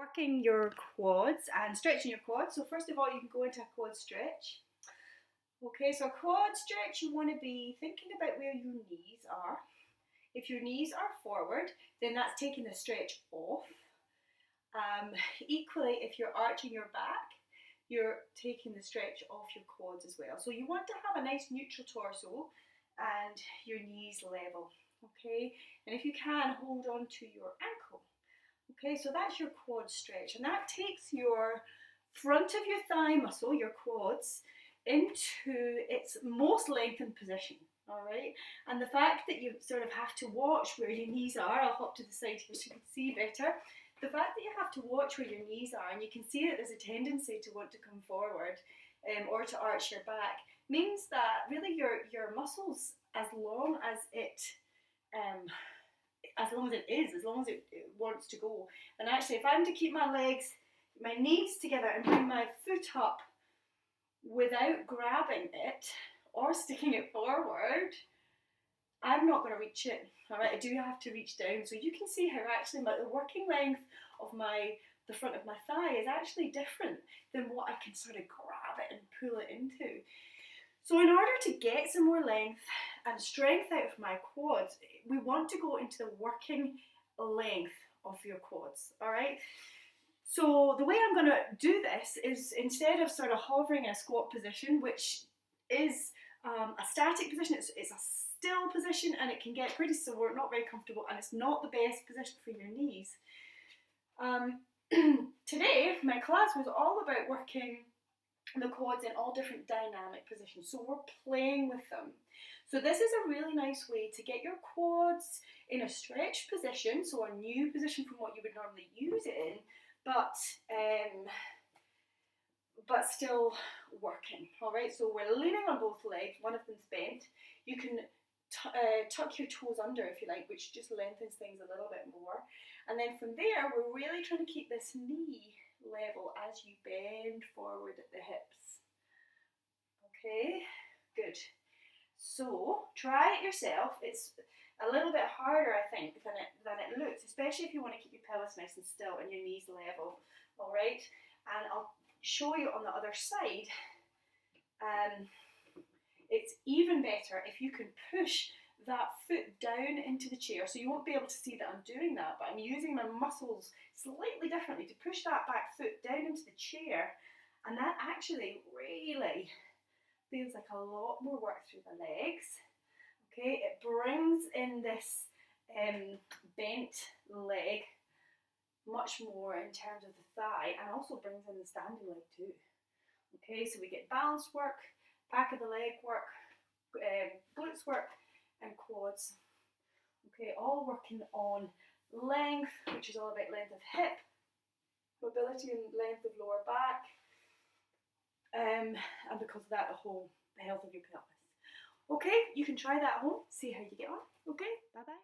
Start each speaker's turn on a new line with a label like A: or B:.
A: Working your quads and stretching your quads. So first of all, you can go into a quad stretch. Okay, so a quad stretch, you want to be thinking about where your knees are. If your knees are forward, then that's taking the stretch off. Equally, if you're arching your back, you're taking the stretch off your quads as well. So you want to have a nice neutral torso and your knees level. Okay, and if you can, hold on to your ankle. Okay, so that's your quad stretch, and that takes your front of your thigh muscle, your quads, into its most lengthened position. All right, and the fact that you sort of have to watch where your knees are, I'll hop to the side here so you can see better. The fact that you have to watch where your knees are, and you can see that there's a tendency to want to come forward or to arch your back, means that really your muscles, as long as it wants to go. And actually, if I'm to keep my legs, my knees together and bring my foot up without grabbing it or sticking it forward, I'm not going to reach it. All right, I do have to reach down. So you can see how actually the working length of the front of my thigh is actually different than what I can sort of grab it and pull it into. So in order to get some more length and strength out of my quads, we want to go into the working length of your quads, all right? So the way I'm going to do this is, instead of sort of hovering in a squat position, which is a static position, it's a still position, and it can get pretty sore, not very comfortable, and it's not the best position for your knees. Today, my class was all about working the quads in all different dynamic positions, so we're playing with them. So this is a really nice way to get your quads in a stretched position, so a new position from what you would normally use it in, but still working. All right, so we're leaning on both legs, one of them's bent. You can tuck your toes under if you like, which just lengthens things a little bit more. And then from there, we're really trying to keep this knee level as you bend forward at the hips. Okay, good. So try it yourself. It's a little bit harder, I think, than it looks, especially if you want to keep your pelvis nice and still and your knees level. All right, and I'll show you on the other side. It's even better if you can push that foot down into the chair. So you won't be able to see that I'm doing that, but I'm using my muscles slightly differently to push that back foot down into the chair. And that actually really feels like a lot more work through the legs. Okay, it brings in this bent leg much more in terms of the thigh, and also brings in the standing leg too. Okay, so we get balance work, back of the leg work, glutes work, and quads. Okay, all working on length, which is all about length of hip, mobility and length of lower back, and because of that, the health of your pelvis. Okay, you can try that at home, see how you get on. Okay, bye bye.